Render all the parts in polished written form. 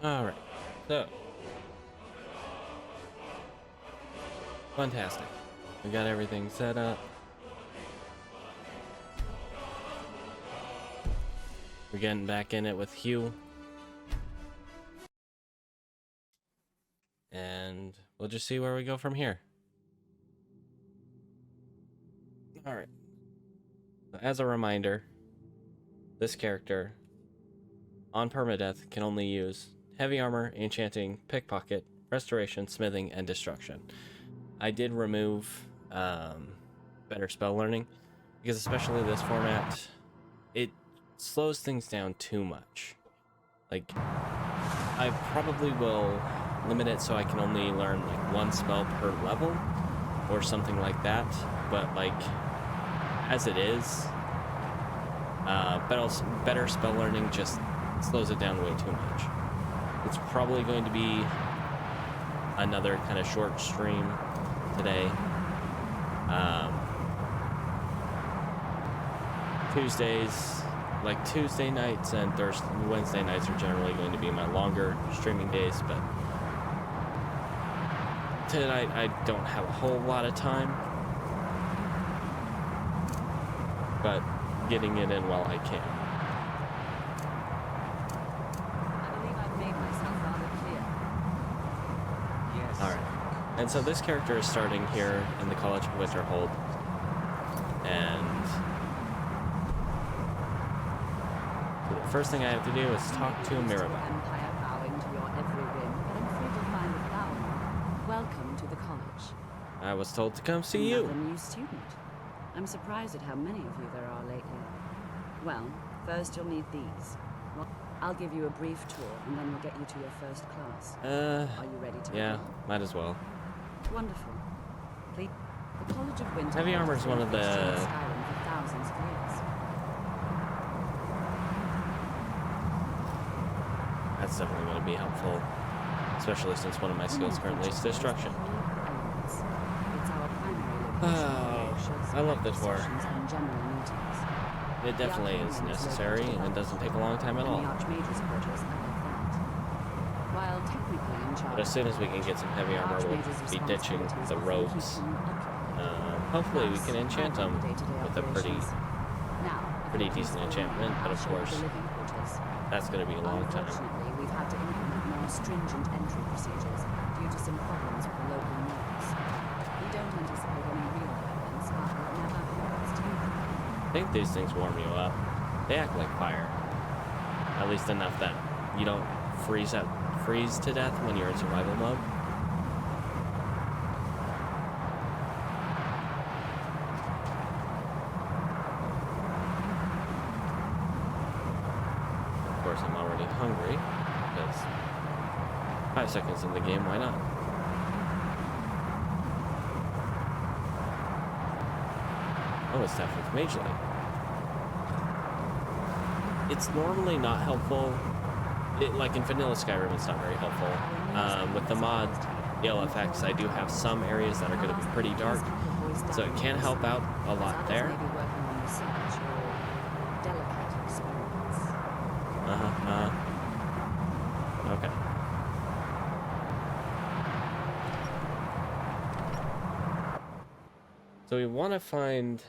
Alright, so. Fantastic. We got everything set up. We're getting back in it with Hugh. And we'll just see where we go from here. Alright. As a reminder, this character, on permadeath, can only use heavy armor, enchanting, pickpocket, restoration, smithing, and destruction. I did remove better spell learning, because especially this format, it slows things down too much. Like, I probably will limit it so I can only learn like one spell per level, or something like that, but like, as it is, better spell learning just slows it down way too much. It's probably going to be another kind of short stream today. Tuesdays, like Tuesday nights and Wednesday nights are generally going to be my longer streaming days, but tonight I don't have a whole lot of time, but getting it in while I can. I believe I've made myself rather clear. Yes. Alright, and so this character is starting here in the College of Winterhold, and so the first thing I have to do is talk to Mirabelle. Empire bowing to your every whim, but I'm afraid you'll find it bowing. Welcome to the college. I was told to come see Another you. new student. I'm surprised at how many of you there are lately. Well, first you'll need these. Well, I'll give you a brief tour, and then we'll get you to your first class. Are you ready to Yeah, begin? might as well. Wonderful. The College of Winterhold Heavy armor is one of the... Skyrim for thousands of years. That's definitely going to be helpful, especially since one of my skills currently is destruction. It's our primary location. I love the tour. And general meetings. It definitely is necessary, and it doesn't take a long time at all. And the Archmage's quarters above that. While technically in charge, But as soon as we can get some heavy armor, we'll be ditching the robes. Hopefully we can enchant them with a pretty decent enchantment, but of course, that's going to be a long time. Unfortunately, we've had to implement more stringent entry procedures due to some problems with the local norms. We don't anticipate any real violence, but it never hurts to meet them. I think these things warm you up. They act like fire. At least enough that you don't freeze to death when you're in survival mode. Of course, I'm already hungry, because 5 seconds in the game, why not? Oh, it's staff with Mage Light. It's normally not helpful. Like in vanilla Skyrim, it's not very helpful. With the mod ELFX, I do have some areas that are going to be pretty dark, so it can help out a lot there. Okay. So we want to find,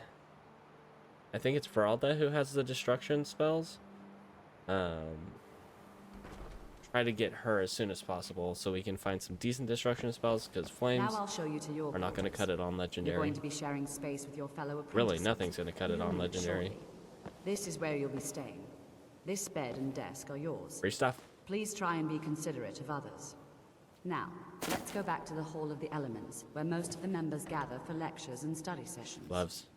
I think it's Feralda who has the destruction spells. Try to get her as soon as possible so we can find some decent destruction spells, because flames are not going to cut it on legendary. You're going to be sharing space with your fellow apprentices. Really, nothing's going to cut it on legendary. Surely. This is where you'll be staying. This bed and desk are yours. Free stuff. Please try and be considerate of others. Now, let's go back to the Hall of the Elements, where most of the members gather for lectures and study sessions. Gloves.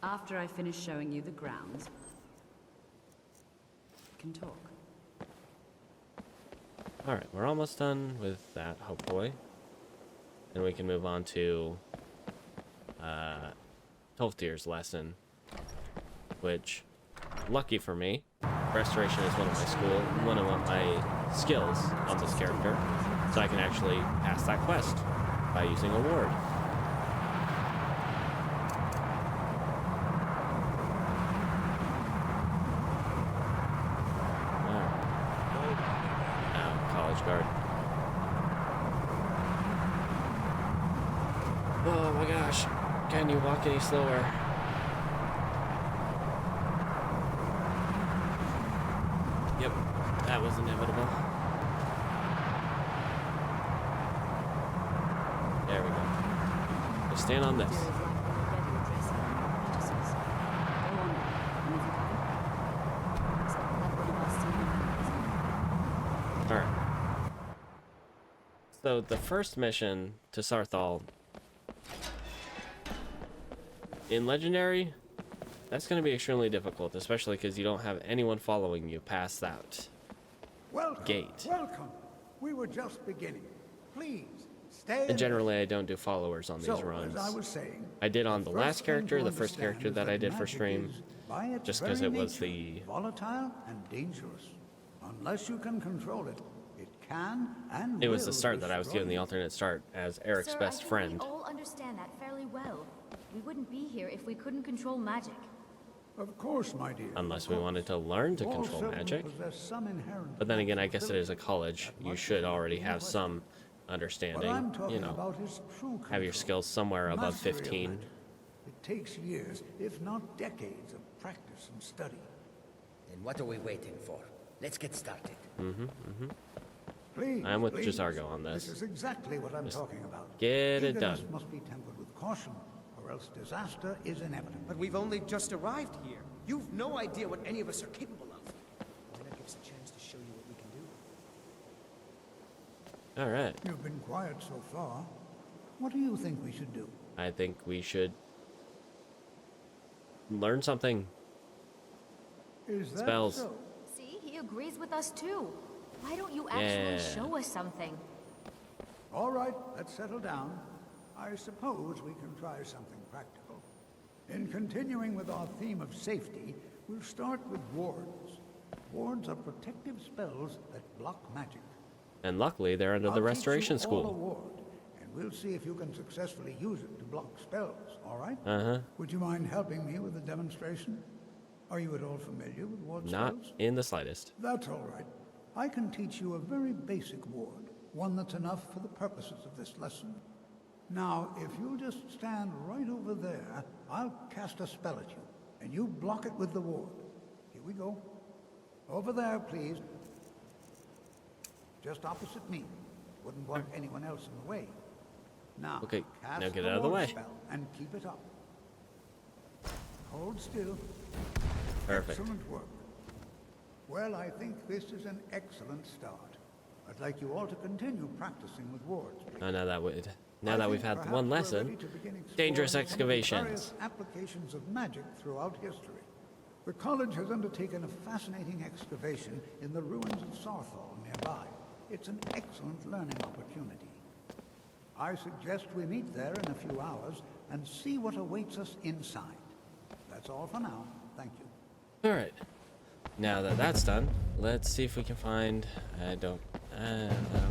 After I finish showing you the grounds, we can talk. Alright, we're almost done with that, hopefully. And we can move on to 12th Tier's lesson, which, lucky for me, Restoration is one of my skills on this character, so I can actually pass that quest by using a ward. Oh my gosh. Can you walk any slower? Yep, that was inevitable. There we go. Just stand on this. Alright. So the first mission to Sarthal in Legendary, that's going to be extremely difficult, especially because you don't have anyone following you past that gate. Welcome. We were just beginning. Please stay. And generally, I don't do followers on these runs. As I was saying, I did on the last character, the first character that I did for stream, just because it was the volatile and dangerous. Unless you can control it, it can and it was the start that I was given the alternate start as Eric's Sir, best I think friend. We all understand that fairly well. We wouldn't be here if we couldn't control magic. Of course, my dear. Unless we wanted to learn to control magic. But then again, I guess it is a college. You should already have some understanding, you know, have your skills somewhere above 15. It takes years, if not decades, of practice and study. Then what are we waiting for? Let's get started. Please, I'm with Jazargo on this. This is exactly what I'm talking about. Get it Eagerness done. must be tempered with caution, or else disaster is inevitable. But we've only just arrived here. You've no idea what any of us are capable of. Why not give us a chance to show you what we can do? All right. You've been quiet so far. What do you think we should do? I think we should learn something. Is that Spells. so? See, he agrees with us too. Why don't you actually Yeah. show us something? All right, let's settle down. I suppose we can try something practical. In continuing with our theme of safety, we'll start with wards. Wards are protective spells that block magic. And luckily, they're under the I'll teach Restoration you all a School. ward, and we'll see if you can successfully use it to block spells, all right? Uh-huh. Would you mind helping me with the demonstration? Are you at all familiar with ward Not spells? in the slightest. That's all right. I can teach you a very basic ward, one that's enough for the purposes of this lesson. Now, if you'll just stand right over there, I'll cast a spell at you, and you block it with the ward. Here we go. Over there, please. Just opposite me. Wouldn't want anyone else in the way. Now, Okay, cast now get out of the ward way. spell and keep it up. Hold still. Perfect. Excellent work. Well, I think this is an excellent start. I'd like you all to continue practicing with wards. Oh, now that I we've think had perhaps one we're lesson, ready to begin exploring dangerous some of the excavations. various applications of magic throughout history. The college has undertaken a fascinating excavation in the ruins of Sarthal nearby. It's an excellent learning opportunity. I suggest we meet there in a few hours and see what awaits us inside. That's all for now. Thank you. All right. Now that that's done, let's see if we can find. I don't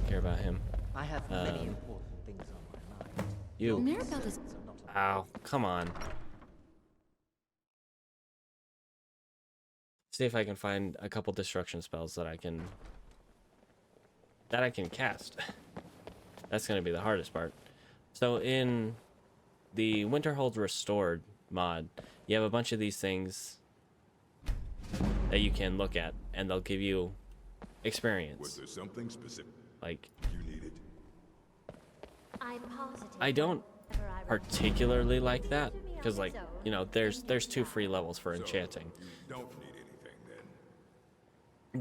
care about him. I have many important things on my mind. You. Mirabelle is... Ow! Come on. See if I can find a couple destruction spells that I can cast. That's gonna be the hardest part. So in the Winterhold Restored mod, you have a bunch of these things that you can look at, and they'll give you experience. Was there something specific Like, you needed? I'm positive. I don't whenever I particularly like that, because, like, you know, there's 2 free levels for enchanting. You don't need anything then.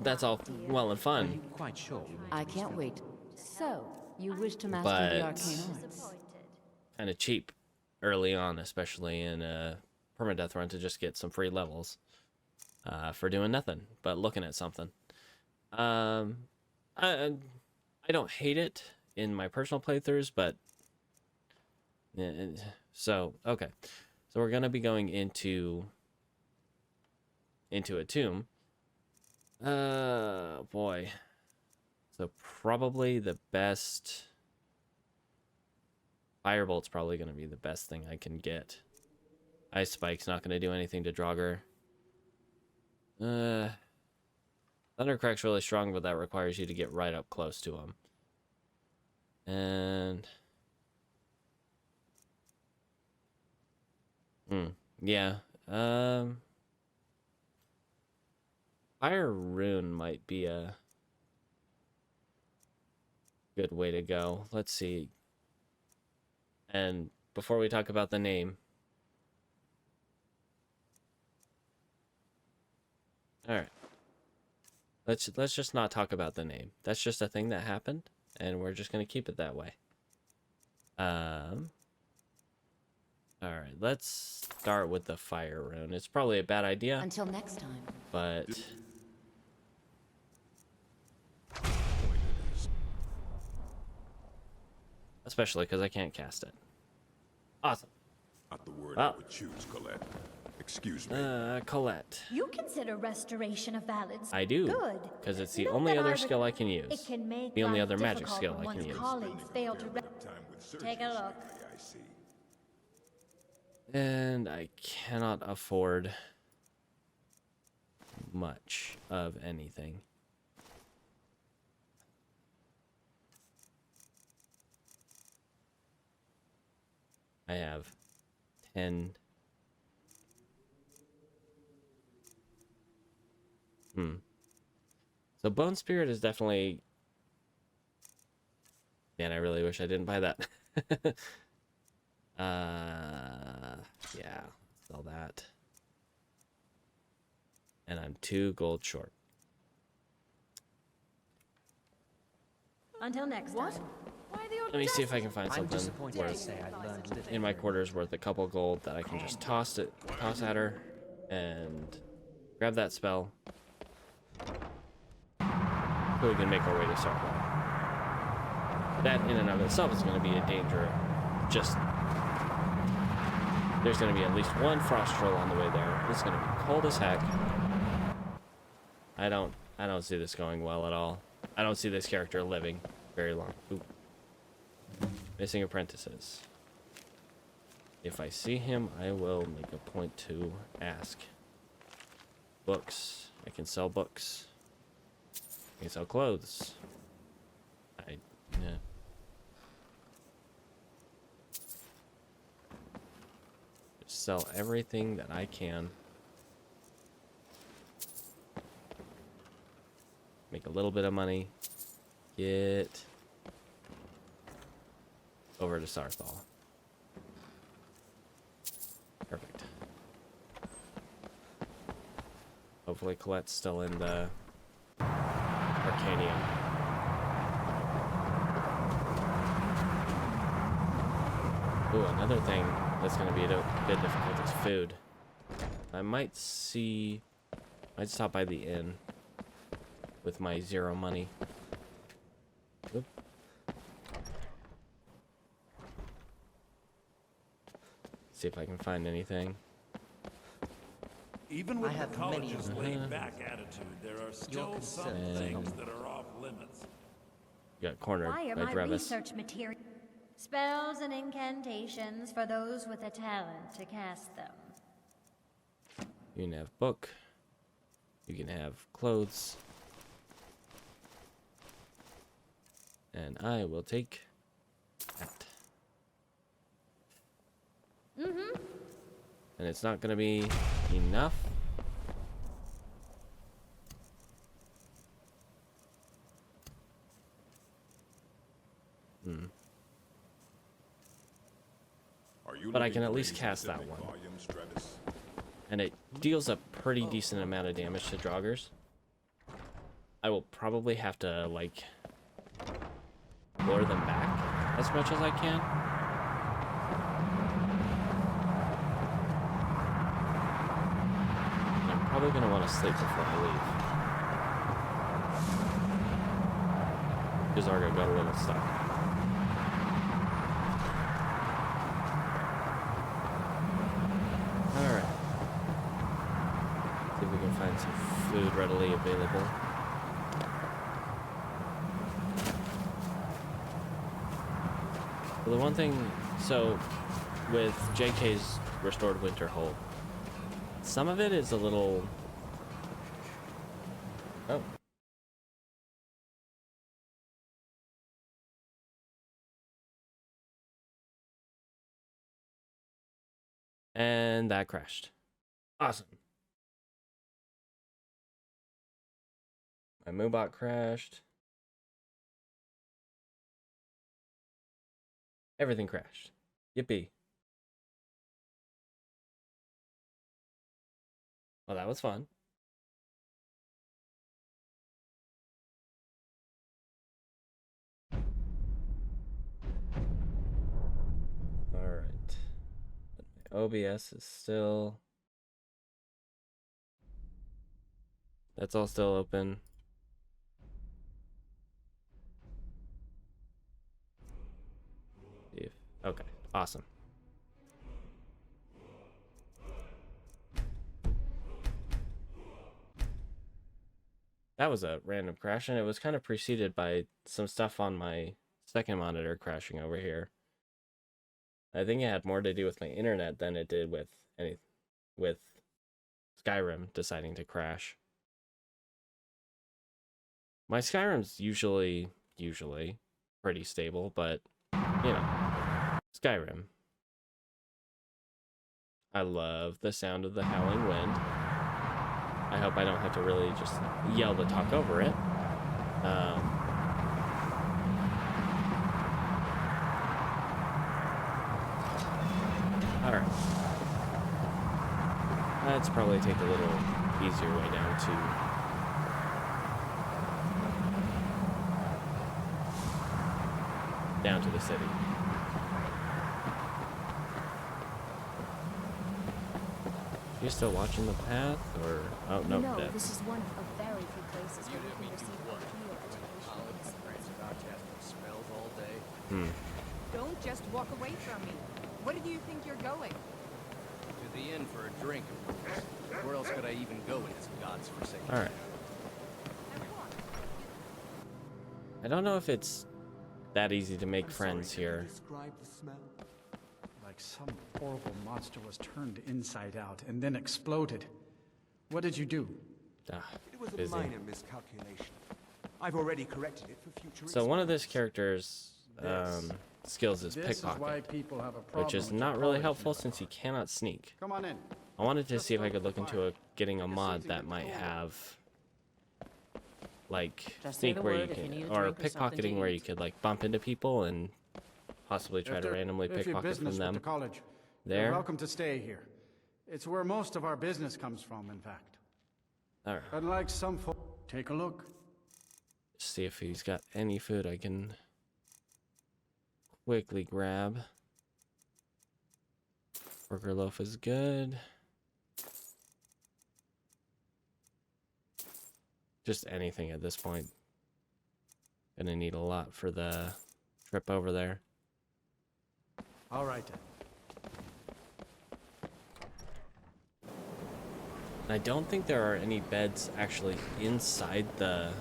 That's all well and fun, Quite sure. I can't wait. So, you wish to master But- the arcane arts? disappointed. kind of cheap early on, especially in a permadeath run, to just get some free levels for doing nothing but looking at something. I don't hate it in my personal playthroughs, but so okay, so we're gonna be going into a tomb. Boy, so probably the best. Firebolt's probably going to be the best thing I can get. Ice Spike's not going to do anything to Draugr. Thundercrack's really strong, but that requires you to get right up close to him. And Yeah. Fire Rune might be a good way to go. Let's see. And before we talk about the name. Alright. Let's just not talk about the name. That's just a thing that happened, and we're just gonna keep it that way. Alright, let's start with the Fire Rune. It's probably a bad idea. Until next time. But especially because I can't cast it. Awesome. Not the word Well. I would choose, Colette. Excuse me. Colette. You consider restoration of valid. I do. Good. Because it's the Note only that other I skill I rec- can use. It can make The only life other magic difficult skill when I can one's use. colleagues fail to. Time with surgeons, Take a look. I see. And I cannot afford much of anything. I have 10. So Bone Spirit is definitely... Man, I really wish I didn't buy that. Yeah, sell that. And I'm 2 gold short. Until next time. Let me see if I can find I'm something disappointed to worth say I've learned little. in my quarters worth a couple gold that I can just toss at her and grab that spell. So we can make our way to Sarkar. That in and of itself is going to be a danger. Just there's going to be at least one frost troll on the way there. It's going to be cold as heck. I don't see this going well at all. I don't see this character living very long. Ooh. Missing apprentices. If I see him, I will make a point to ask. Books. I can sell books. I can sell clothes. Yeah. Just sell everything that I can. Make a little bit of money. Get over to Sarthal. Perfect. Hopefully Colette's still in the Arcanium. Ooh, another thing that's going to be a bit difficult is food. I might stop by the inn with my 0 money. Oop. See if I can find anything. Even I with the have many college's of them. laid-back attitude, there are still some concerned. things that are off limits. Got cornered Why are by my Drevis. research material spells and incantations for those with a talent to cast them? You can have book. You can have clothes. And I will take that. And it's not going to be enough. Are you But I looking can at for least any cast that specific one. volumes, Travis? And it deals a pretty decent amount of damage to joggers. I will probably have to, like, lure them back as much as I can. I'm probably going to want to sleep before I leave. Because Argo got a little stuck. Alright. See if we can find some food readily available. Well, the one thing, so with JK's Restored Winterhold, some of it is a little... Oh. And that crashed. Awesome. My Moobot crashed. Everything crashed. Yippee. Well, that was fun. Alright. My OBS is still... That's all still open. Okay, awesome. That was a random crash, and it was kind of preceded by some stuff on my second monitor crashing over here. I think it had more to do with my internet than it did with Skyrim deciding to crash. My Skyrim's usually pretty stable, but you know, Skyrim. I love the sound of the howling wind. I hope I don't have to really just yell to talk over it. Alright. Let's probably take a little easier way down to the city. You still watching the path, or oh no? No, dead. this is one of very few places where you can receive a real education. Smells all day. Don't just walk away from me. Where do you think you're going? To the inn for a drink, of course. Where else could I even go in this god's forsaken? All right. I don't know if it's that easy to make friends here. Describe the smell. Like some horrible monster was turned inside out and then exploded. What did you do? It was Busy. a minor miscalculation. I've already corrected it for future. So one of this character's skills is This is why pickpocket, people have a problem which is with not the really college helpful now. since he cannot sneak. Come on in. I wanted to see if I could look into getting a mod that might have like Just say sneak the where you word if you can, need a or drink or something to pickpocketing where eat. you could like bump into people and possibly try to randomly If your pickpocket business from with the them. college, you're There. welcome to stay here. It's where most of our business comes from, in fact. All right. Unlike some folk, take a look. See if he's got any food I can quickly grab. Burger loaf is good. Just anything at this point. Gonna need a lot for the trip over there. All right then. I don't think there are any beds actually inside the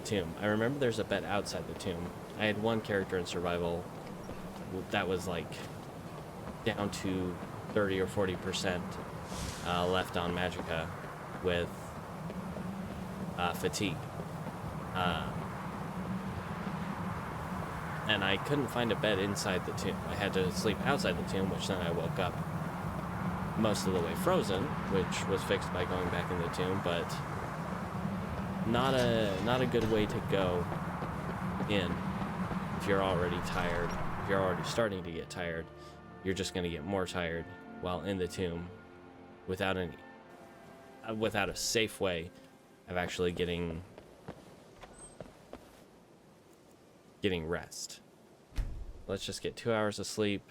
tomb. I remember there's a bed outside the tomb. I had one character in survival that was like down to 30 or 40% left on Magicka with fatigue. And I couldn't find a bed inside the tomb. I had to sleep outside the tomb, which then I woke up most of the way frozen, which was fixed by going back in the tomb, but not a good way to go in if you're already tired. If you're already starting to get tired, you're just going to get more tired while in the tomb without a safe way of actually getting rest. Let's just get 2 hours of sleep.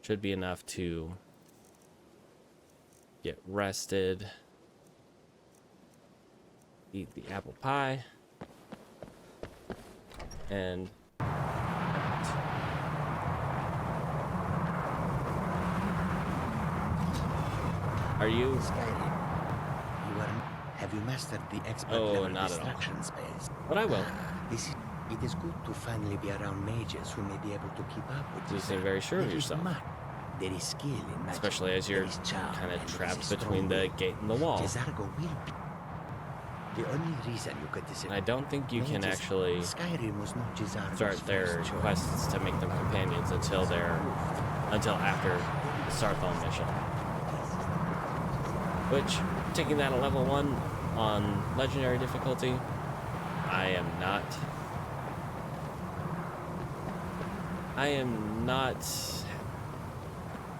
Should be enough to get rested. Eat the apple pie. And are you Skyrim. Have you mastered the expert level not at all. distraction spells? But I will. It is good to finally be around mages who may be able to keep up with You seem very sure of yourself. There is skill in magic. Especially as you're There is charm, kind of and there is trapped a between strong the will. gate and the wall. Jezargo will be. The only reason you could And disappear. I don't think you can actually Skyrim was not Jizargo's start their first choice. quests to make them companions until after the Sarthal mission. Which, taking that at level 1 on legendary difficulty, I am not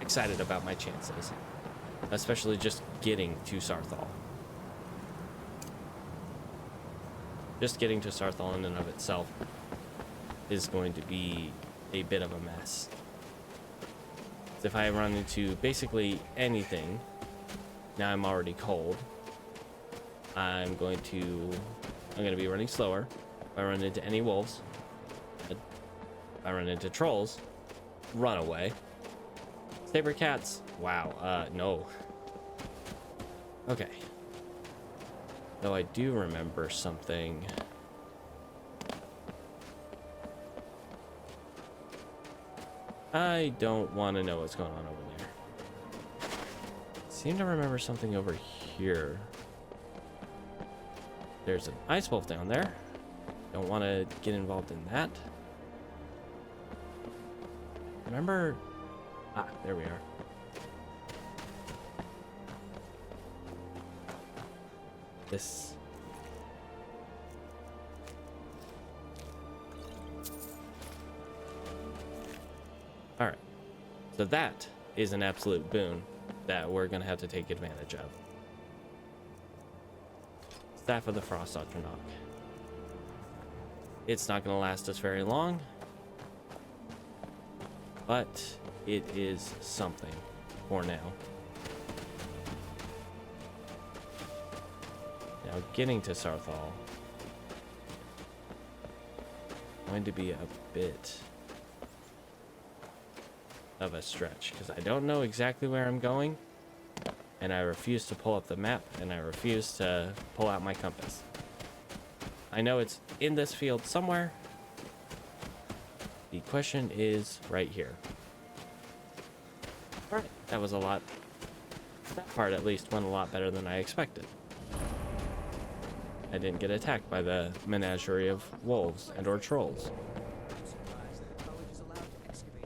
excited about my chances, especially just getting to Sarthal. Just getting to Sarthal in and of itself is going to be a bit of a mess. If I run into basically anything, now I'm already cold. I'm going to be running slower. If I run into any wolves, if I run into trolls, run away. Saber cats, wow, no. Okay. Though I do remember something. I don't want to know what's going on over there. I seem to remember something over here. There's an ice wolf down there. Don't want to get involved in that. Remember? Ah, there we are. This. Alright. So that is an absolute boon that we're going to have to take advantage of. Staff of the Frost Atronach. It's not going to last us very long, but it is something for now. Now, getting to Sarthal going to be a bit of a stretch because I don't know exactly where I'm going, and I refuse to pull up the map, and I refuse to pull out my compass. I know it's in this field somewhere. The question is right here. Alright, that was a lot. That part at least went a lot better than I expected. I didn't get attacked by the menagerie of wolves and or trolls. I'm surprised that the college is allowed to excavate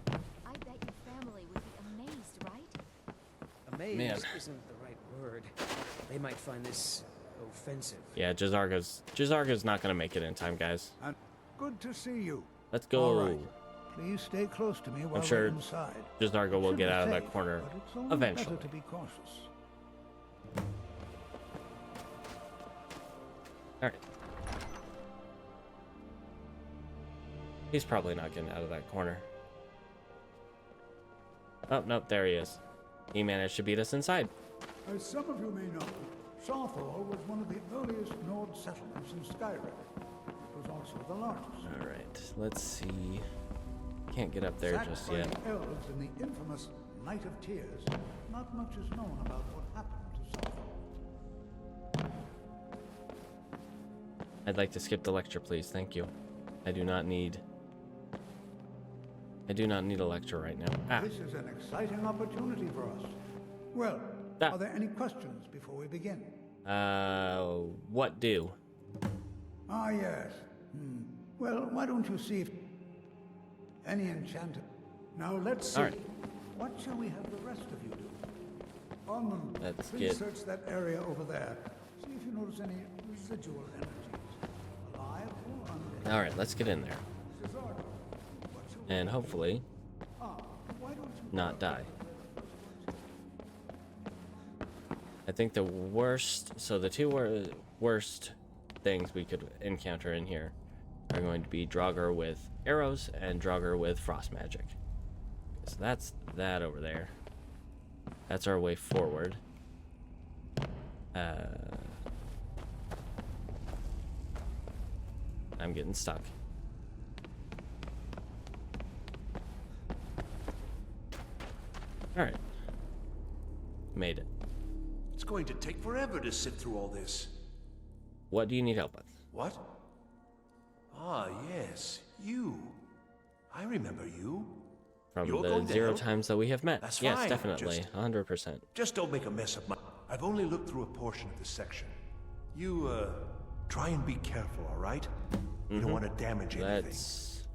here. I bet your family would be amazed, right? Amazed Man. isn't the right word. They might find this offensive. Yeah, Jizarga's not gonna make it in time, guys. And good to see you. Let's go. All right. Please stay close to me while I'm sure we're inside. Jizarga will Should get be out of that safe, corner but it's only eventually. better to be cautious. Alright. He's probably not getting out of that corner. Oh, nope, there he is. He managed to beat us inside. As some of you may know, Sarthal was one of the earliest Nord settlements in Skyrim. It was also the largest. Alright, let's see. Can't get up there Sacked just by yet. the elves in the infamous Night of Tears, not much is known about what happened to Sarthal. I'd like to skip the lecture, please. Thank you. I do not need a lecture right now. Ah, This is an exciting opportunity for us. Well, Ah. are there any questions before we begin? what do? Ah, yes. Well, why don't you see if any enchanted... Now, let's see. All right. What shall we have the rest of you do? Ormond, Let's please get- search that area over there. See if you notice any residual energies, alive or undead. Alright, let's get in there. Cesaro, what shall And hopefully why don't you... not die. I think the worst, so the two worst things we could encounter in here are going to be Draugr with arrows and Draugr with frost magic. So that's that over there. That's our way forward. I'm getting stuck. Alright. Made it. It's going to take forever to sift through all this. What do you need help with? What? Ah, yes, you. I remember you. From You're the going to 0 help? times that we have met. That's Yes, fine, definitely. just- 100%. Just don't make a mess of my... I've only looked through a portion of this section. You, try and be careful, all right? You don't want to damage anything. Let's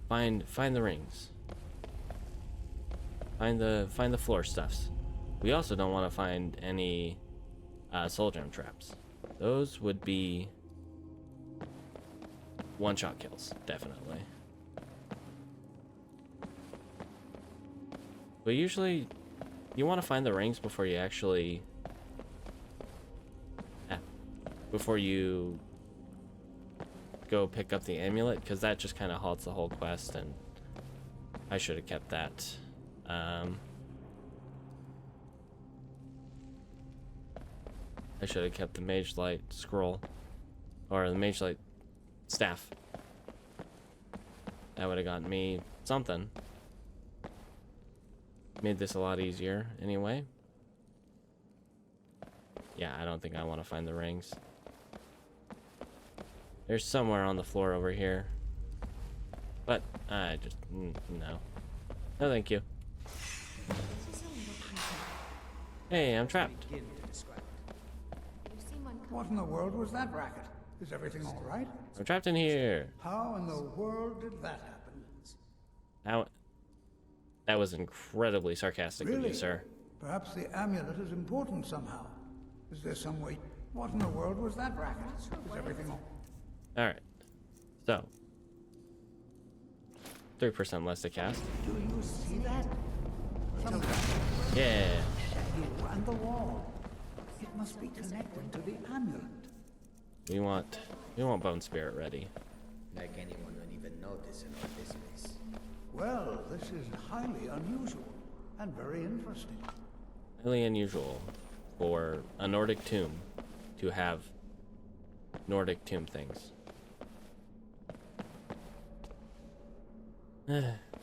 find the rings. Find the floor stuffs. We also don't want to find any soul gem traps. Those would be one-shot kills, definitely. But usually, you want to find the rings before you actually... before you go pick up the amulet, because that just kind of halts the whole quest, and I should have kept that. I should have kept the Mage Light scroll, or the Mage Light staff. That would have gotten me something. Made this a lot easier anyway. Yeah, I don't think I want to find the rings. There's somewhere on the floor over here. But I just no. No, thank you. Hey, I'm trapped. What in the world was that racket? Is everything all right? I'm trapped in here. How in the world did that happen? That was incredibly sarcastic of you, sir. Perhaps the amulet is important somehow. Is there some way? What in the world was that racket? Is everything all? All right. So 3% less to cast. Do you see that? Yeah. Shadow and the wall. It must be connected to the amulet. We want Bone Spirit ready. Like anyone would even notice in all this mess. Well, this is highly unusual and very interesting. Highly unusual for a Nordic tomb to have Nordic tomb things.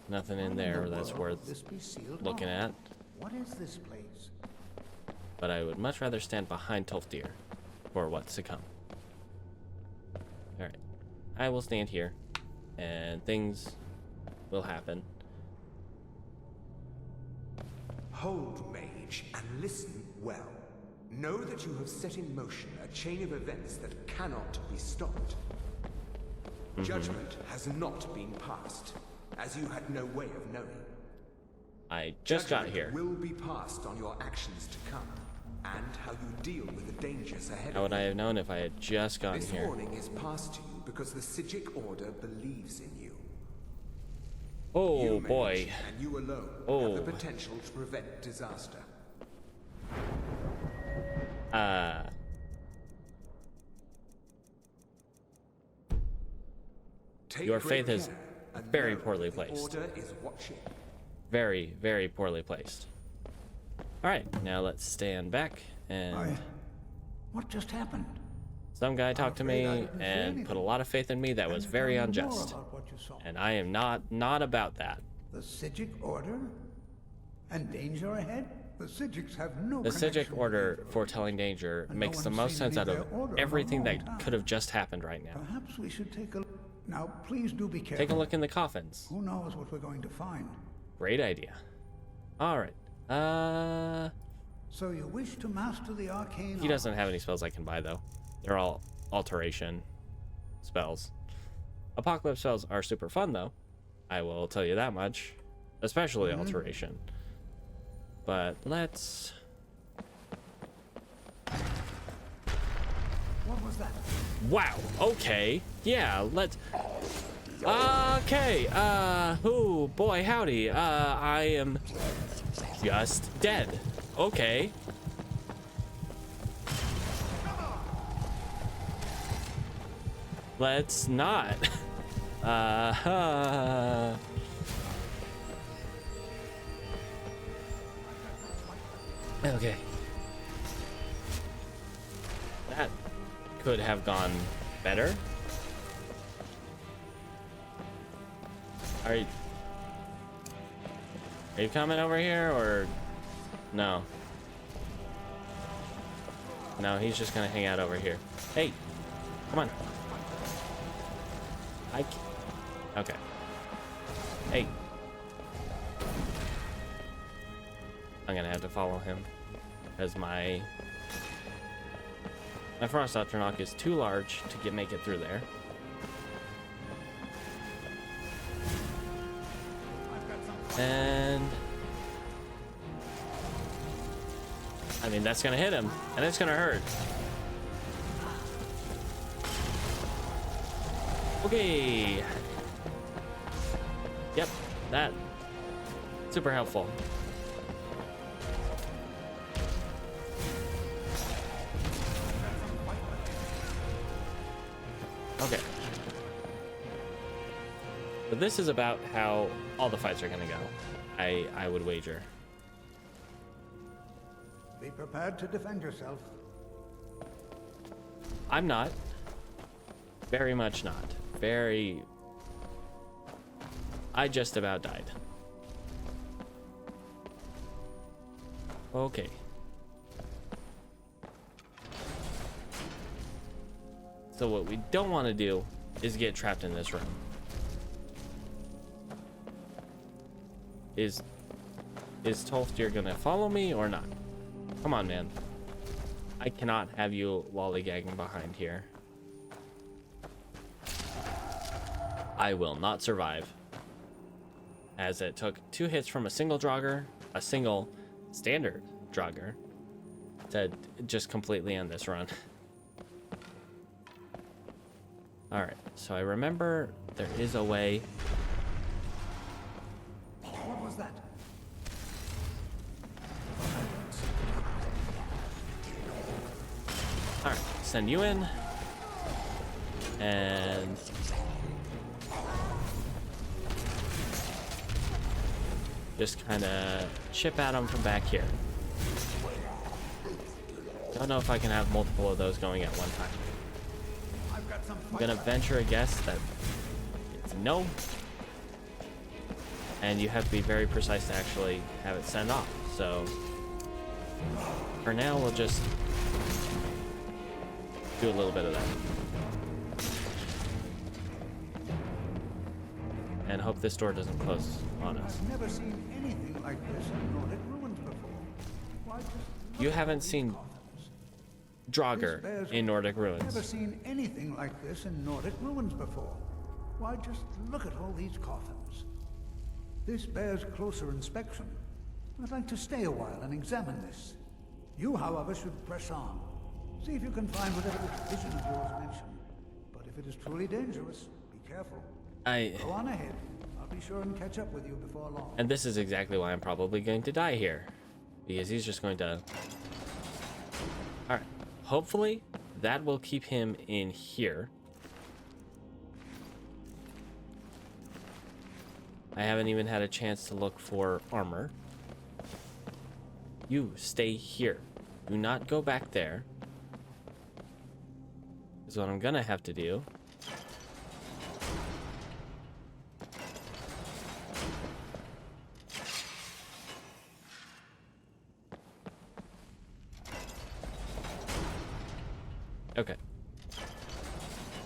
Nothing in there that's worth looking at. What is this place? But I would much rather stand behind Tolfdir for what's to come. Alright. I will stand here, and things will happen. Hold, mage, and listen well. Know that you have set in motion a chain of events that cannot be stopped. Judgment has not been passed, as you had no way of knowing. I just got here. Will be passed on your actions to come, and how you deal with the dangers ahead. How would I have known if I had just gotten this here? This warning is passed to you because the Psijic Order believes in you. Oh you, boy. Mage, and you alone have the potential to prevent disaster. Your faith is very poorly placed. Order is watching. Very, very poorly placed. Alright, now let's stand back and... What just happened? Some guy talked to me and put a lot of faith in me that was very unjust. And I am not about that. The Psijic Order? And danger ahead? The Psijics have no The Psijic Order foretelling danger makes the most sense out of everything that could have just happened right now. Perhaps we should take a... Now, please do be careful. Take a look in the coffins. Who knows what we're going to find? Great idea. Alright. So you wish to master the arcane... He doesn't have any spells I can buy, though. They're all alteration spells. Apocalypse spells are super fun, though. I will tell you that much. Especially alteration. But let's... What was that? Wow, okay. Yeah, let's... Okay, oh boy, howdy. I am just dead. Okay. Let's not. Okay. That could have gone better. Are you coming over here or no? No, he's just gonna hang out over here. Hey, come on. Okay. Hey. I'm gonna have to follow him as my My Frost Atronach is too large to make it through there. And I mean, that's gonna hit him, and it's gonna hurt. Okay. Yep, that super helpful. Okay. But this is about how all the fights are gonna go. I would wager. Be prepared to defend yourself. I'm not. Very much not. Very... I just about died. Okay. So what we don't want to do is get trapped in this room. Is Tolfdir gonna follow me or not? Come on, man. I cannot have you lollygagging behind here. I will not survive. As it took 2 hits from a single Draugr, a single standard Draugr, to just completely end this run. Alright, so I remember there is a way. What was that? Alright, send you in. And just kind of chip at them from back here. Don't know if I can have multiple of those going at one time. I'm gonna venture a guess that it's no. And you have to be very precise to actually have it send off. So for now, we'll just do a little bit of that. And hope this door doesn't close on us. I've never seen anything like this in Nordic ruins before. Why just You haven't seen Draugr in Nordic ruins. Never seen anything like this in Nordic ruins before. Why, just look at all these coffins. This bears closer inspection. I'd like to stay a while and examine this. You, however, should press on. See if you can find whatever this vision of yours mentioned. But if it is truly dangerous, be careful. Go on ahead. I'll be sure and catch up with you before long. And this is exactly why I'm probably going to die here. Because he's just going to... Alright. Hopefully, that will keep him in here. I haven't even had a chance to look for armor. You stay here. Do not go back there. Is what I'm gonna have to do. Okay.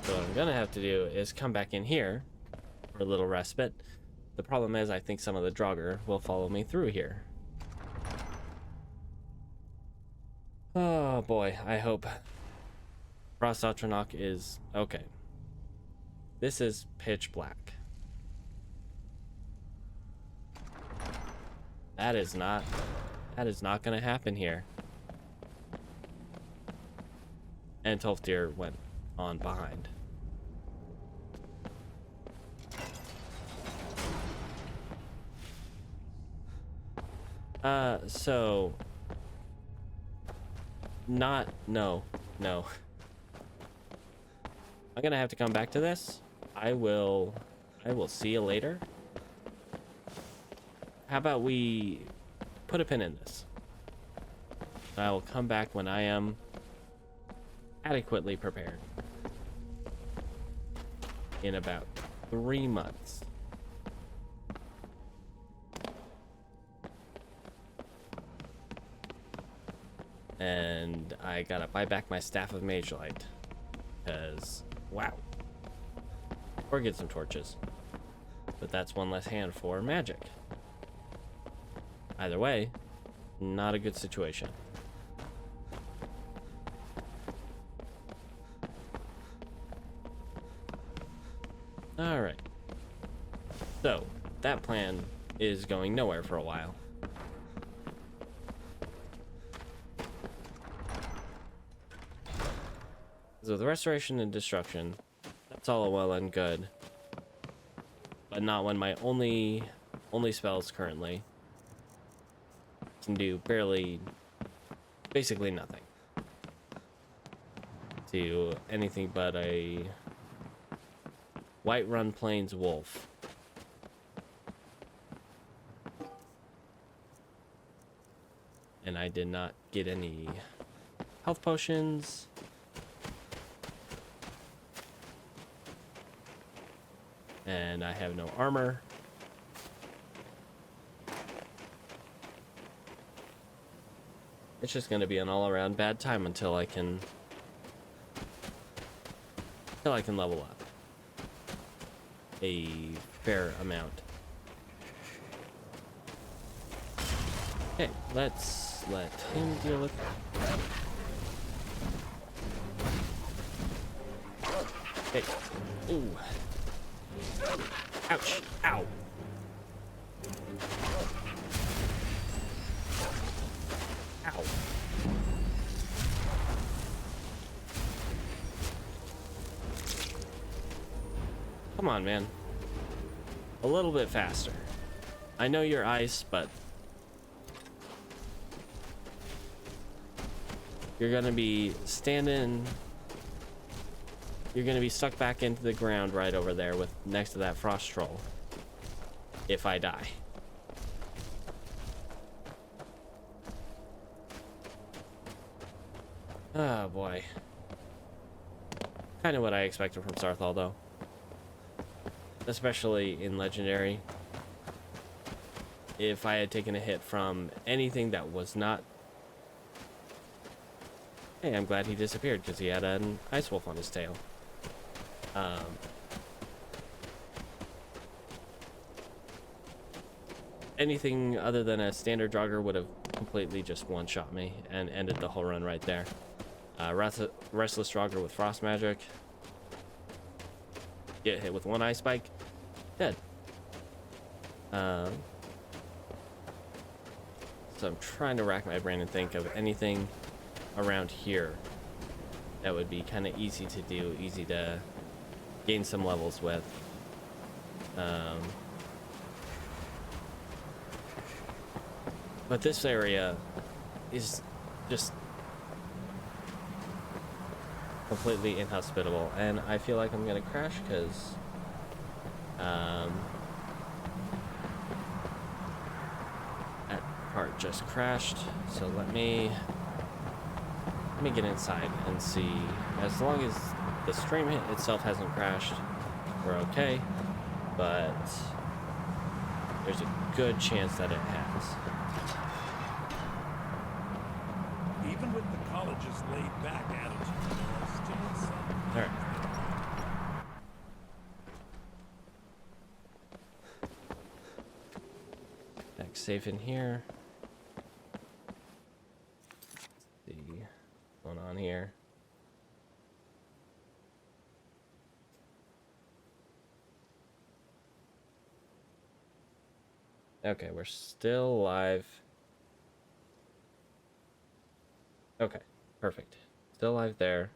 So what I'm gonna have to do is come back in here for a little respite. The problem is I think some of the Draugr will follow me through here. Oh boy, I hope. Frost Atronach is okay. This is pitch black. That is not gonna happen here. And Tolfdir went on behind. So... No. I'm gonna have to come back to this. I will see you later. How about we put a pin in this? I will come back when I am adequately prepared. In about 3 months. And I gotta buy back my Staff of Mage Light. Because, wow. Or get some torches. But that's one less hand for magic. Either way, not a good situation. Alright. So, that plan is going nowhere for a while. So the restoration and destruction, that's all well and good. But not when my only spells currently can do basically nothing. To anything but a Whiterun Plains wolf. And I did not get any health potions. And I have no armor. It's just gonna be an all-around bad time until I can level up a fair amount. Okay, let's let him deal with it. Hey. Ooh. Ouch. Ow. Ow. Come on, man. A little bit faster. I know you're ice, but you're gonna be standing. You're gonna be stuck back into the ground right over there with next to that frost troll. If I die. Oh boy. Kind of what I expected from Sarthal, though. Especially in Legendary. If I had taken a hit from anything that was not... Hey, I'm glad he disappeared because he had an ice wolf on his tail. Anything other than a standard Draugr would have completely just one-shot me and ended the whole run right there. Restless Draugr with frost magic. Get hit with one ice spike. Dead. So I'm trying to rack my brain and think of anything around here that would be kind of easy to do, easy to gain some levels with. But this area is just completely inhospitable, and I feel like I'm gonna crash because that part just crashed. So let me get inside and see. As long as the stream itself hasn't crashed, we're okay, but there's a good chance that it has. Even with the college's laid-back attitude, there are still some... Alright. Back safe in here. Let's see what's going on here. Okay, we're still alive. Okay, perfect. Still alive there.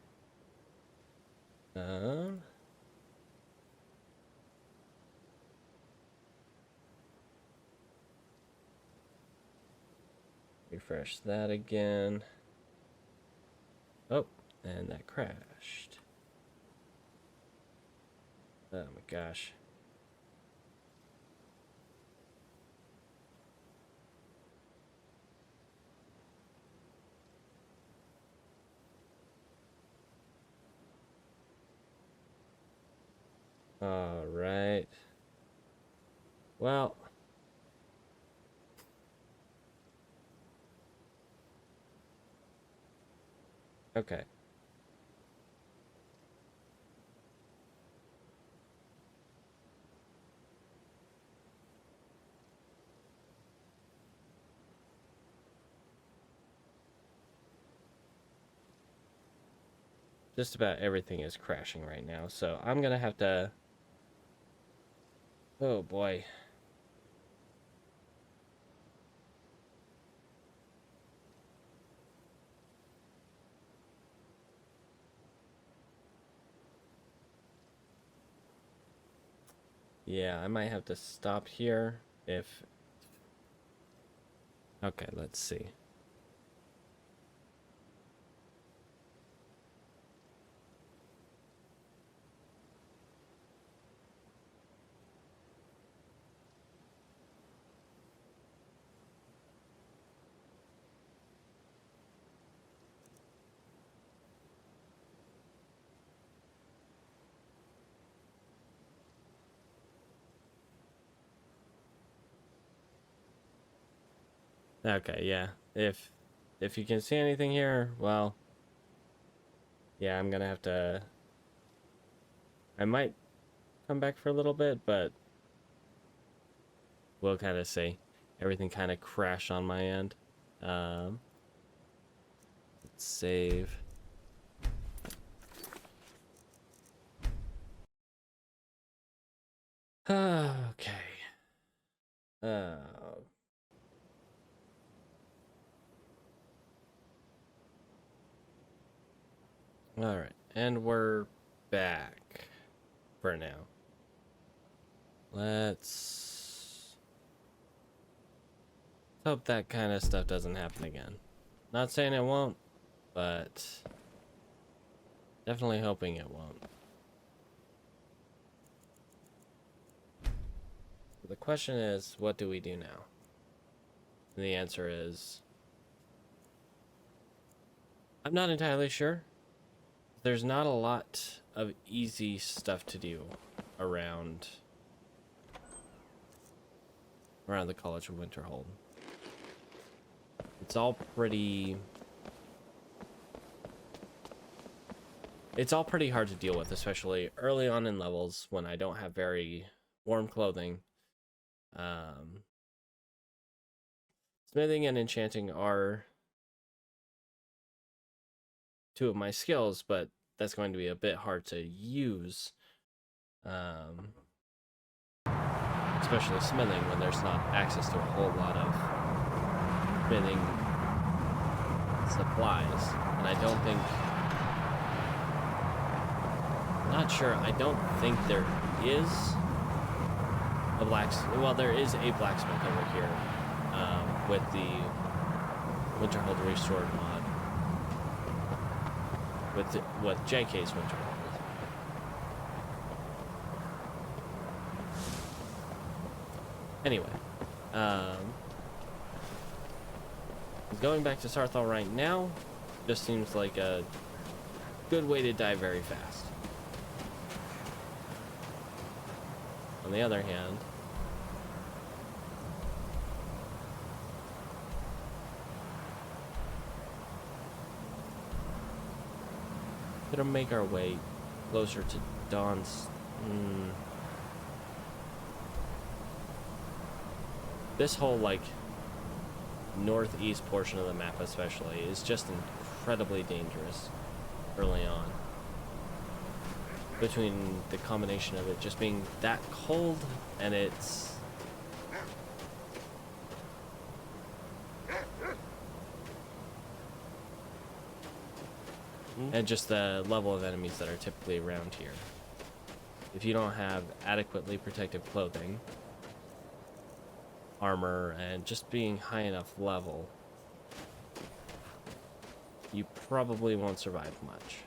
Refresh that again. Oh, and that crashed. Oh my gosh. All right. Well. Okay. Just about everything is crashing right now, so I'm gonna have to Oh boy. Yeah, I might have to stop here if... Okay, let's see. Okay, yeah. If you can see anything here, well, yeah, I'm gonna have to... I might come back for a little bit, but we'll kind of see. Everything kind of crashed on my end. Let's save. Okay. Alright, and we're back for now. Let's hope that kind of stuff doesn't happen again. Not saying it won't, but definitely hoping it won't. The question is, what do we do now? And the answer is, I'm not entirely sure. There's not a lot of easy stuff to do around the College of Winterhold. It's all pretty hard to deal with, especially early on in levels when I don't have very warm clothing. Smithing and enchanting are two of my skills, but that's going to be a bit hard to use, especially smithing when there's not access to a whole lot of smithing supplies. And I don't think, not sure, I don't think there is a blacksmith. Well, there is a blacksmith over here with the Winterhold Restored mod. With JK's Winterhold. Anyway, going back to Sarthal right now just seems like a good way to die very fast. On the other hand, gonna make our way closer to Dawn's. This whole like northeast portion of the map especially is just incredibly dangerous early on, between the combination of it just being that cold and it's and just the level of enemies that are typically around here. If you don't have adequately protective clothing, armor, and just being high enough level, you probably won't survive much.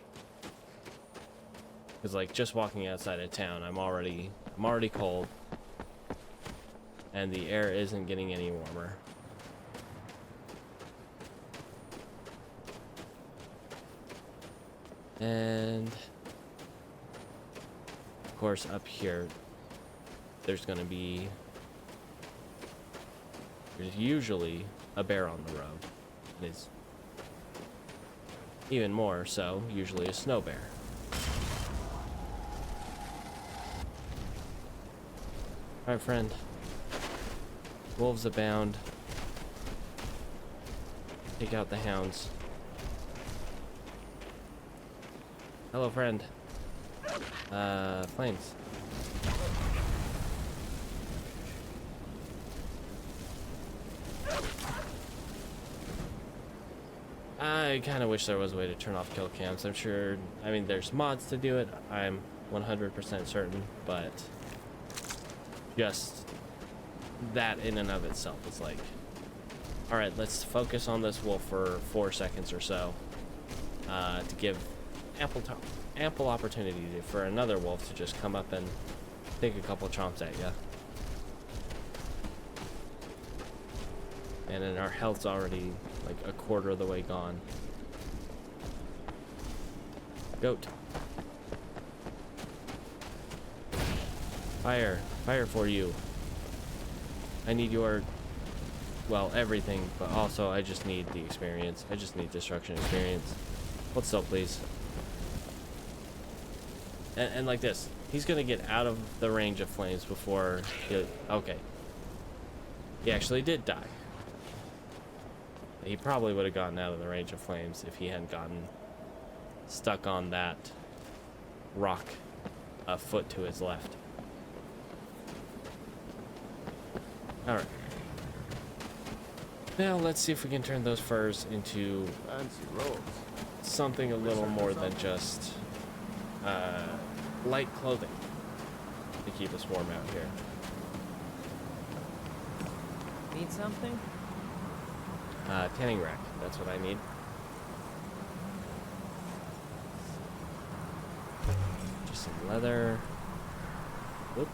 Because like just walking outside of town, I'm already cold, and the air isn't getting any warmer. And of course up here there's usually a bear on the road. And it's even more so usually a snow bear. Alright, friend. Wolves abound. Take out the hounds. Hello, friend. Flames. I kind of wish there was a way to turn off kill cams. I'm sure, I mean, there's mods to do it. I'm 100% certain, but just that in and of itself is like, all right, let's focus on this wolf for 4 seconds or so to give ample opportunity for another wolf to just come up and take a couple chomps at you. And then our health's already like a quarter of the way gone. Goat. Fire. Fire for you. I need your, well, everything, but also I just need the experience. I just need destruction experience. Hold still, please. And like this. He's gonna get out of the range of flames before he, okay. He actually did die. He probably would have gotten out of the range of flames if he hadn't gotten stuck on that rock a foot to his left. Alright. Now let's see if we can turn those furs into something a little more than just light clothing to keep us warm out here. Need something? Tanning rack. That's what I need. Just some leather. Whoop.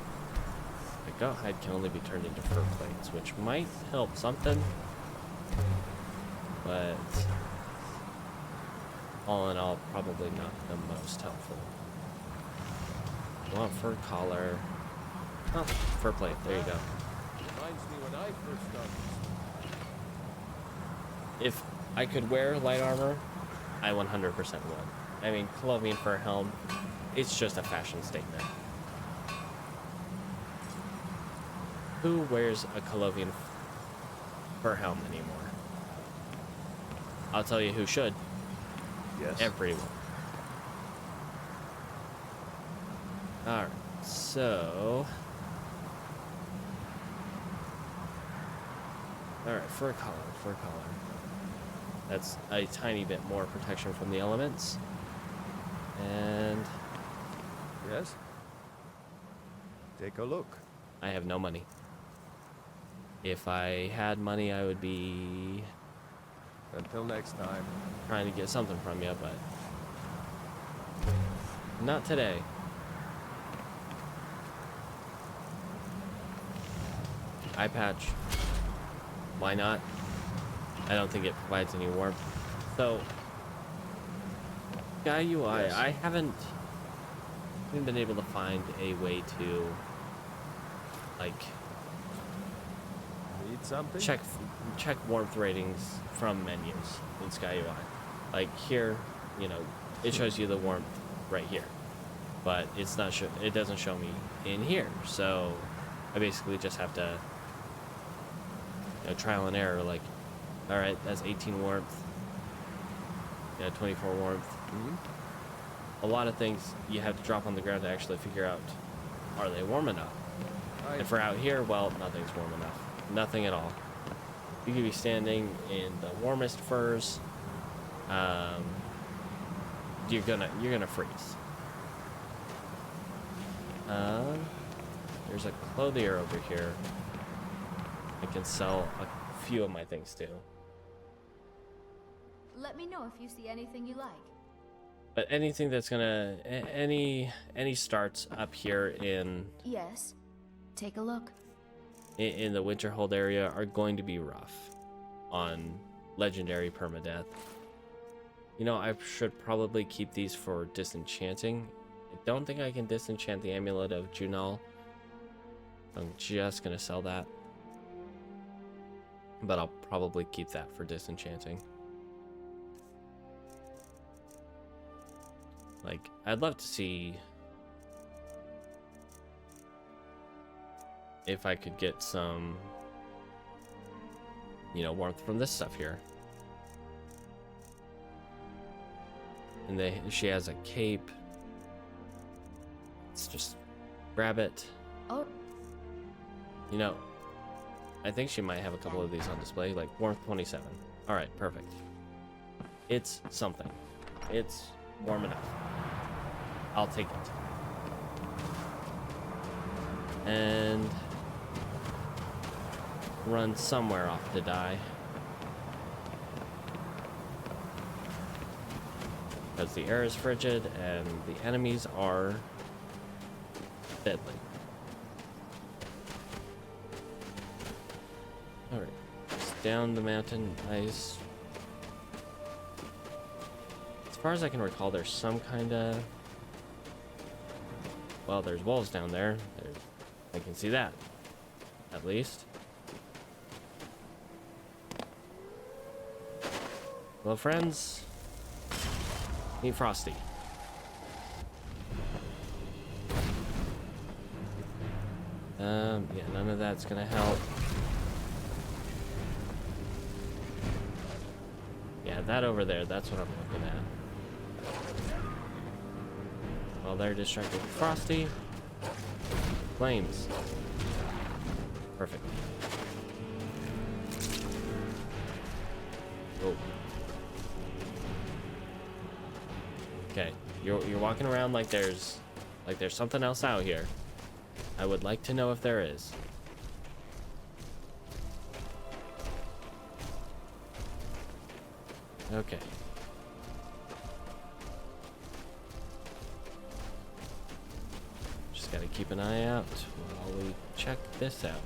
The goat hide can only be turned into fur plates, which might help something. But all in all, probably not the most helpful. Want fur collar. Oh, fur plate. There you go. Reminds me when I first started. If I could wear light armor, I 100% would. I mean, Colovian fur helm, it's just a fashion statement. Who wears a Colovian fur helm anymore? I'll tell you who should. Yes. Everyone. Alright, so... Alright, fur collar, fur collar. That's a tiny bit more protection from the elements. And... Yes? Take a look. I have no money. If I had money, I would be... Until next time. Trying to get something from you, but... Not today. Eye patch. Why not? I don't think it provides any warmth. So, Sky UI, yes. I haven't been able to find a way to, like, need something? Check warmth ratings from menus in Sky UI. Like here, you know, it shows you the warmth right here, but it's not it doesn't show me in here. So I basically just have to, you know, trial and error. Like, all right, that's 18 warmth. Yeah, 24 warmth. A lot of things you have to drop on the ground to actually figure out, are they warm enough? And for out here, well, nothing's warm enough. Nothing at all. You could be standing in the warmest furs. You're gonna freeze. There's a clothier over here. I can sell a few of my things to. Let me know if you see anything you like. But anything that's gonna any starts up here in Yes. Take a look. In the Winterhold area are going to be rough on legendary permadeath. You know, I should probably keep these for disenchanting. I don't think I can disenchant the amulet of Junal. I'm just gonna sell that. But I'll probably keep that for disenchanting. Like, I'd love to see if I could get some, you know, warmth from this stuff here. And she has a cape. Let's just grab it. Oh. You know, I think she might have a couple of these on display, like warmth 27. All right, perfect. It's something. It's warm enough. I'll take it. And run somewhere off to die. Because the air is frigid and the enemies are deadly. Alright, it's down the mountain. Nice. As far as I can recall, there's some kind of... Well, there's wolves down there. I can see that, at least. Hello, friends. Meet Frosty. Yeah, none of that's gonna help. Yeah, that over there, that's what I'm looking at. While they're distracted with Frosty. Flames. Perfect. Oh. Okay, you're walking around like there's something else out here. I would like to know if there is. Okay. Just gotta keep an eye out while we check this out.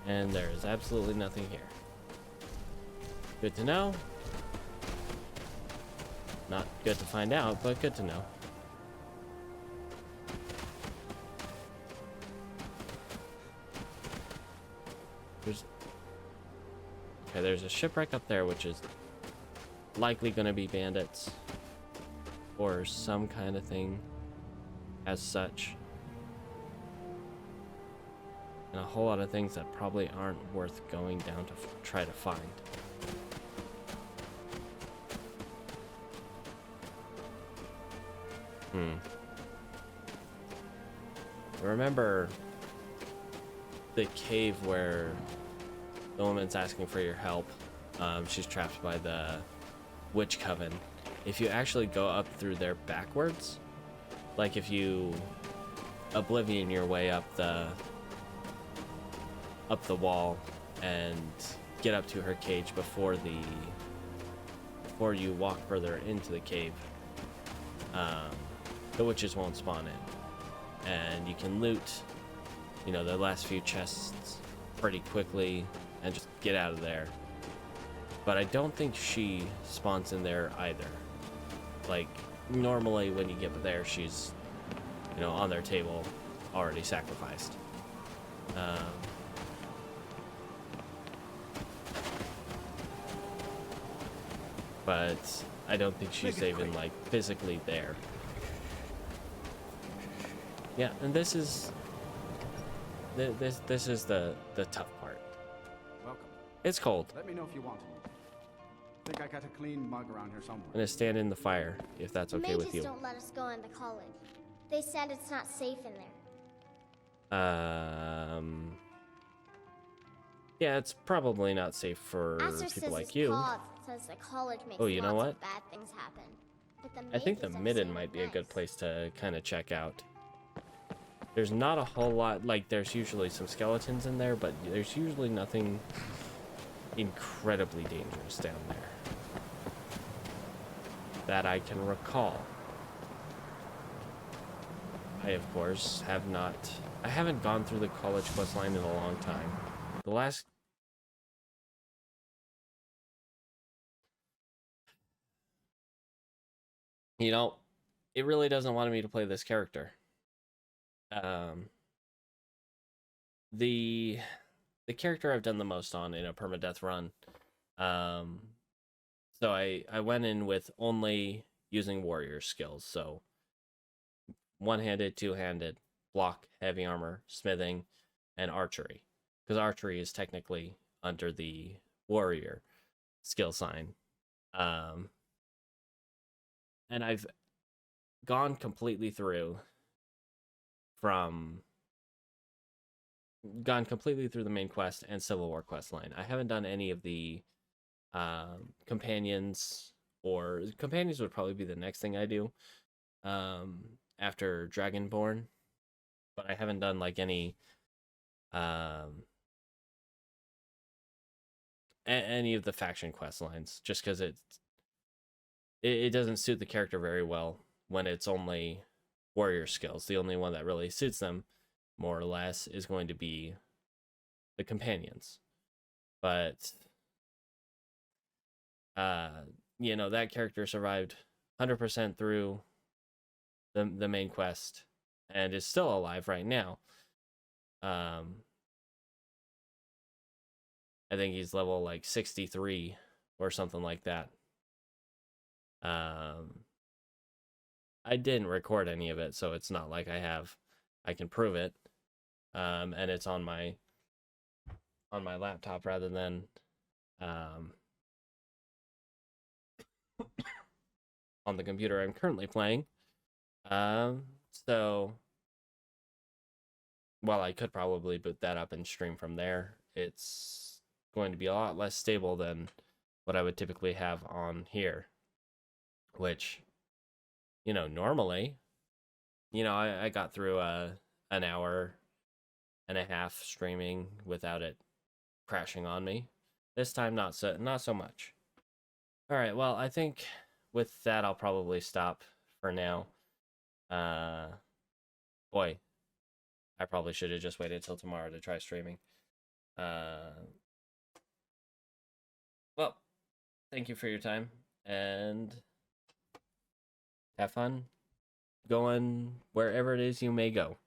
And there is absolutely nothing here. Good to know. Not good to find out, but good to know. There's a shipwreck up there, which is likely going to be bandits or some kind of thing as such. And a whole lot of things that probably aren't worth going down to try to find. Remember the cave where the woman's asking for your help? She's trapped by the witch coven. If you actually go up through there backwards, like if you oblivion your way up the wall and get up to her cage before you walk further into the cave, the witches won't spawn in, and you can loot, you know, the last few chests pretty quickly and just get out of there. But I don't think she spawns in there either. Like, normally when you get there, she's, you know, on their table, already sacrificed. But I don't think she's even, like, physically there. Yeah, and this is this is the tough part. Welcome. It's cold. Let me know if you want anything. Think I got a clean mug around here somewhere. I'm gonna stand in the fire if that's okay with you. Mages don't let us go into college. They said it's not safe in there. Yeah, it's probably not safe for people like you. Says the college makes Oh, you know what? of bad things happen. But the I think the mages are midden saying might be a nice. good place to kind of check out. There's not a whole lot, like there's usually some skeletons in there, but there's usually nothing incredibly dangerous down there that I can recall. I, of course, I haven't gone through the college quest line in a long time. The last... You know, it really doesn't want me to play this character. The character I've done the most on in a permadeath run. So I went in with only using warrior skills. So one-handed, two-handed, block, heavy armor, smithing, and archery. Because archery is technically under the warrior skill sign. And I've gone completely through the main quest and Civil War quest line. I haven't done any of the companions, or companions would probably be the next thing I do after Dragonborn, but I haven't done like any any of the faction quest lines, just because it doesn't suit the character very well when it's only warrior skills. The only one that really suits them, more or less, is going to be the companions. But you know, that character survived 100% through the main quest and is still alive right now. I think he's level like 63 or something like that. I didn't record any of it, so it's not like I can prove it. And it's on my laptop rather than on the computer I'm currently playing. So while I could probably boot that up and stream from there, it's going to be a lot less stable than what I would typically have on here, which, you know, normally, you know, I got through an hour and a half streaming without it crashing on me. This time, not so much. All right, well, I think with that, I'll probably stop for now. Boy, I probably should have just waited till tomorrow to try streaming. Well, thank you for your time, and have fun going wherever it is you may go.